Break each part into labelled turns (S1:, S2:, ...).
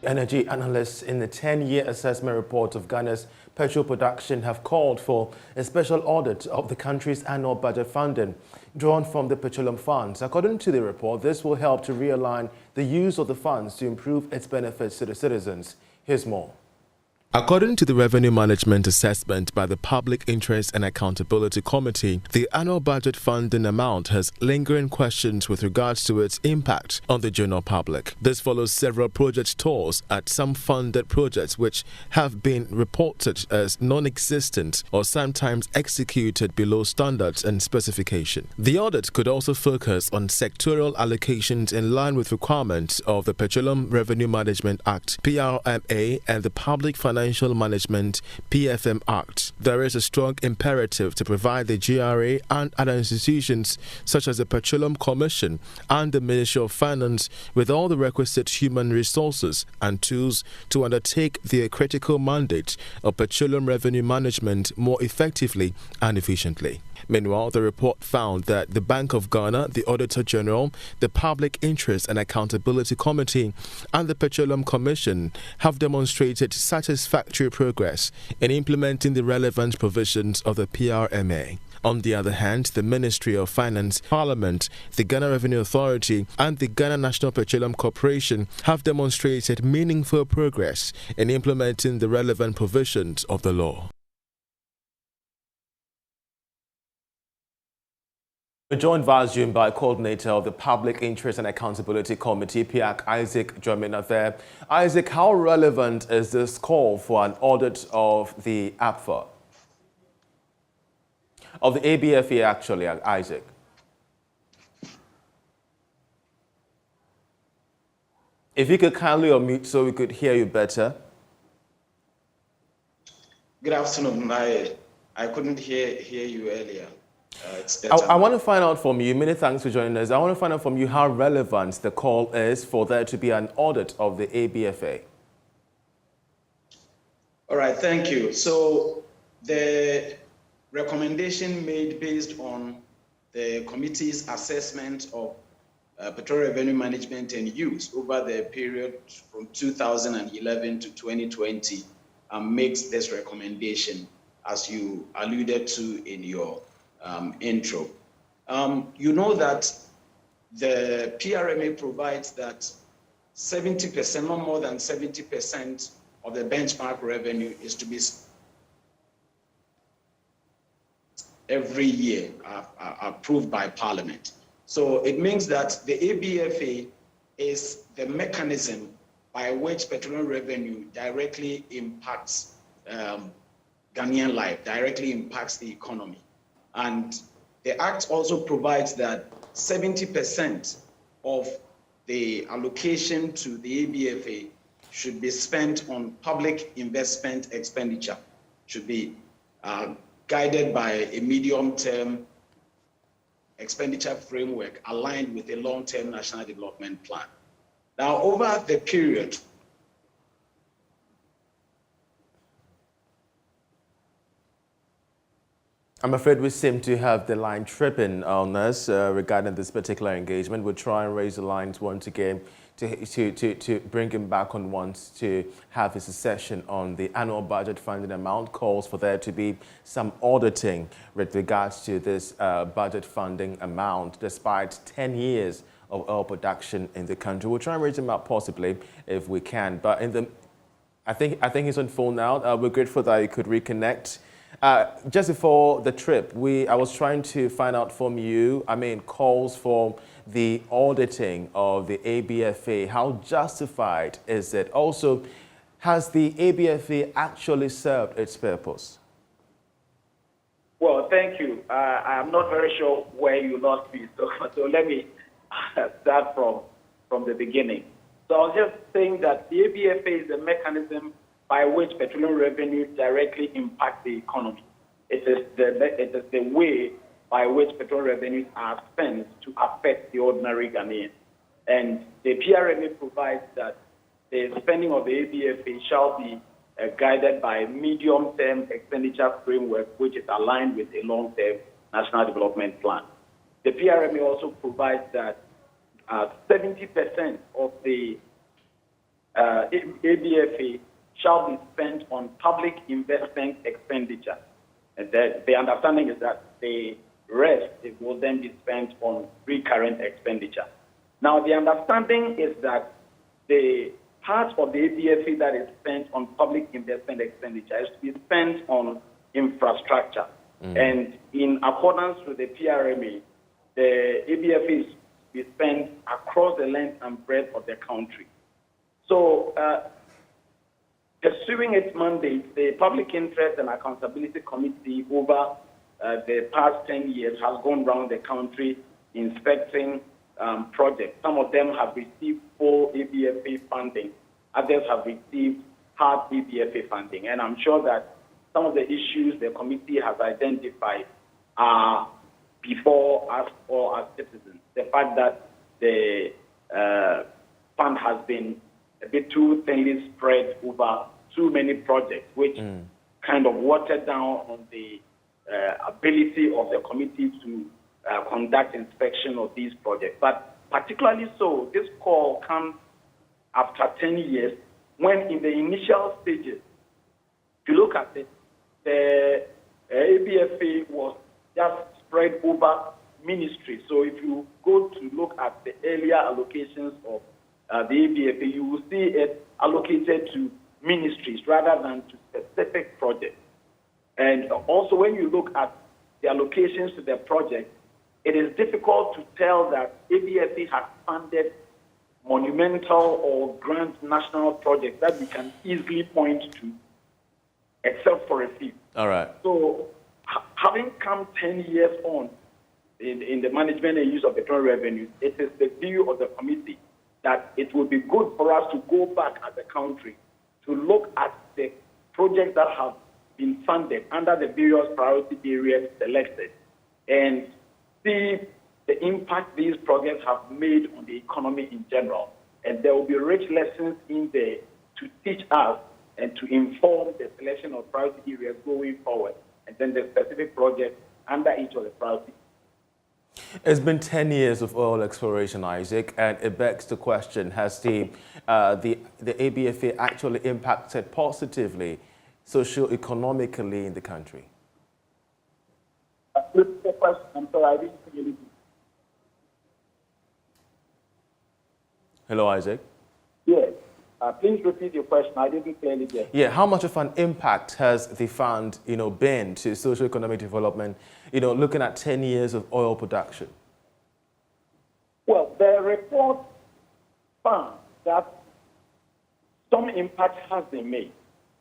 S1: Energy analysts in the 10-year assessment report of Ghana's petrol production have called for a special audit of the country's annual budget funding drawn from the petroleum funds. According to the report, this will help to realign the use of the funds to improve its benefits to the citizens. Here's more. According to the Revenue Management Assessment by the Public Interest and Accountability Committee, the annual budget funding amount has lingering questions with regards to its impact on the general public. This follows several project stalls at some funded projects which have been reported as non-existent or sometimes executed below standards and specification. The audit could also focus on sectoral allocations in line with requirements of the Petroleum Revenue Management Act, PRMA, and the Public Financial Management PFM Act. There is a strong imperative to provide the GRA and other institutions such as the Petroleum Commission and the Ministry of Finance with all the requisite human resources and tools to undertake their critical mandate of petroleum revenue management more effectively and efficiently. Meanwhile, the report found that the Bank of Ghana, the Auditor General, the Public Interest and Accountability Committee, and the Petroleum Commission have demonstrated satisfactory progress in implementing the relevant provisions of the PRMA. On the other hand, the Ministry of Finance, Parliament, the Ghana Revenue Authority, and the Ghana National Petroleum Corporation have demonstrated meaningful progress in implementing the relevant provisions of the law. We're joined via Zoom by Coordinator of the Public Interest and Accountability Committee, PIAC, Isaac, joining us there. Isaac, how relevant is this call for an audit of the APFA? Of the ABFA, actually, Isaac? If you could kindly unmute so we could hear you better.
S2: Good afternoon. I couldn't hear you earlier.
S1: I want to find out from you, many thanks for joining us. I want to find out from you how relevant the call is for there to be an audit of the ABFA.
S2: All right, thank you. So the recommendation made based on the committee's assessment of petrol revenue management and use over the period from 2011 to 2020 makes this recommendation, as you alluded to in your intro. You know that the PRMA provides that 70%, no more than 70% of the benchmark revenue is to be every year approved by Parliament. So it means that the ABFA is the mechanism by which petroleum revenue directly impacts Ghanaian life, directly impacts the economy. And the Act also provides that 70% of the allocation to the ABFA should be spent on public investment expenditure, should be guided by a medium-term expenditure framework aligned with a long-term national development plan. Now, over the period,
S1: I'm afraid we seem to have the line tripping on us regarding this particular engagement. We'll try and raise the lines once again to bring him back on once to have his session on the annual budget funding amount. Calls for there to be some auditing with regards to this budget funding amount despite 10 years of oil production in the country. We'll try and raise him up possibly if we can. But I think he's on phone now. We're grateful that you could reconnect. Just before the trip, I was trying to find out from you, calls for the auditing of the ABFA. How justified is it? Also, has the ABFA actually served its purpose?
S3: Well, thank you. I'm not very sure where you lost me, so let me start from the beginning. So I was just saying that the ABFA is a mechanism by which petroleum revenue directly impacts the economy. It is the way by which petroleum revenues are spent to affect the ordinary Ghanaian. And the PRMA provides that the spending of the ABFA shall be guided by a medium-term expenditure framework, which is aligned with a long-term national development plan. The PRMA also provides that 70% of the ABFA shall be spent on public investment expenditure. And the understanding is that the rest it will then be spent on recurrent expenditure. Now, the understanding is that the part of the ABFA that is spent on public investment expenditure is to be spent on infrastructure. And in accordance with the PRMA, the ABFA is to be spent across the length and breadth of the country. So, pursuing its mandate, the Public Interest and Accountability Committee over the past 10 years has gone around the country inspecting projects. Some of them have received full ABFA funding. Others have received half ABFA funding. And I'm sure that some of the issues the committee has identified are before us or as citizens. The fact that the fund has been a bit too thinly spread over too many projects, which kind of watered down on the ability of the committee to conduct inspection of these projects. But particularly so, this call comes after 10 years, when in the initial stages, if you look at it, the ABFA was just spread over ministries. So if you go to look at the earlier allocations of the ABFA, you will see it allocated to ministries rather than to specific projects. And also when you look at the allocations to the project, it is difficult to tell that ABFA has funded monumental or grand national projects that we can easily point to, except for a few.
S1: All right.
S3: So having come 10 years on in the management and use of petroleum revenues, it is the view of the committee that it would be good for us to go back as a country to look at the projects that have been funded under the various priority areas selected and see the impact these projects have made on the economy in general. And there will be rich lessons in there to teach us and to inform the selection of priority areas going forward, and then the specific projects under each of the priorities.
S1: It's been 10 years of oil exploration, Isaac, and it begs the question, has the ABFA actually impacted positively, socio-economically in the country?
S3: Repeat the question. I'm sorry, I didn't really do.
S1: Hello, Isaac?
S3: Yes. Please repeat your question. I didn't clearly get.
S1: Yeah, how much of an impact has the fund, been to socio-economic development, looking at 10 years of oil production?
S3: Well, the report found that some impact has been made.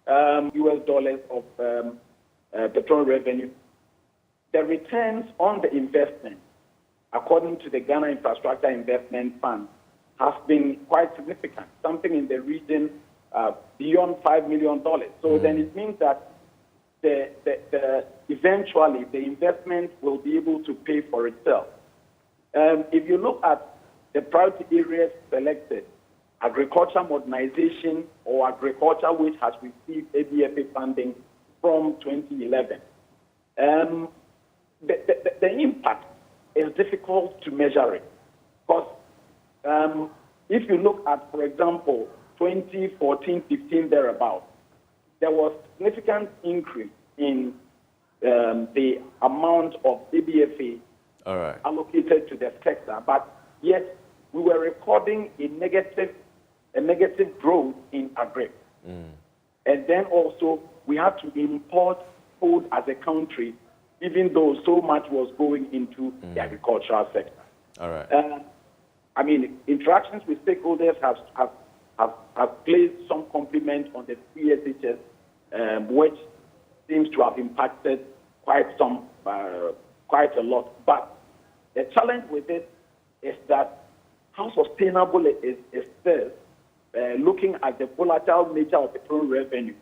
S3: US dollars of petroleum revenue. The returns on the investment, according to the Ghana Infrastructure Investment Fund, has been quite significant, something in the region beyond $5 million. So then it means that eventually the investment will be able to pay for itself. If you look at the priority areas selected, agriculture modernization or agriculture which has received ABFA funding from 2011, the impact is difficult to measure it because if you look at, for example, 2014-15 thereabout, there was significant increase in the amount of ABFA allocated to the sector, but yet we were recording a negative growth in agri. And then also we had to import food as a country, even though so much was going into the agricultural sector.
S1: All right.
S3: Interactions with stakeholders have placed some compliment on the PSHS, which seems to have impacted quite a lot. But the challenge with it is that how sustainable it is still, looking at the volatile nature of petroleum revenue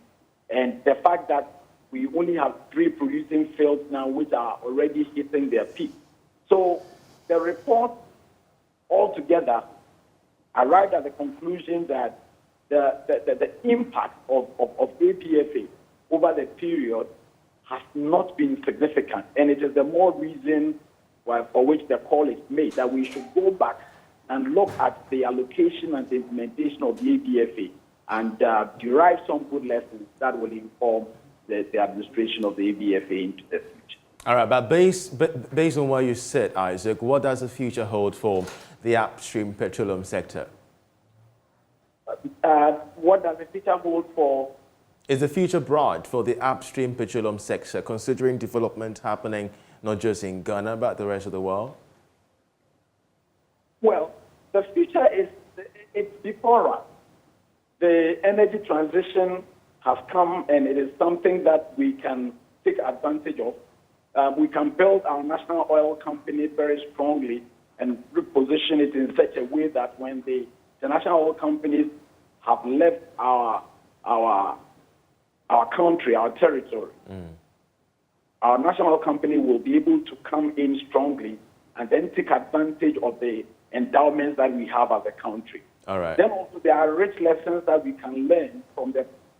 S3: and the fact that we only have 3 producing fields now which are already hitting their peak. So the report altogether arrived at the conclusion that the impact of ABFA over the period has not been significant. And it is the more reason for which the call is made that we should go back and look at the allocation and the implementation of the ABFA and derive some good lessons that will inform the administration of the ABFA into the future.
S1: All right, but based on what you said, Isaac, what does the future hold for the upstream petroleum sector?
S3: What does the future hold for?
S1: Is the future bright for the upstream petroleum sector, considering development happening not just in Ghana, but the rest of the world?
S3: Well, the future it's before us. The energy transition has come, and it is something that we can take advantage of. We can build our national oil company very strongly and reposition it in such a way that when the national oil companies have left our country, our territory, our national company will be able to come in strongly and then take advantage of the endowments that we have as a country.
S1: All right.
S3: Then also there are rich lessons that we can learn from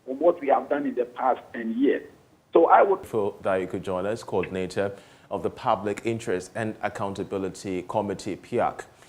S3: what we have done in the past 10 years. So I would...
S1: For that you could join us, coordinator of the Public Interest and Accountability Committee, PIAC.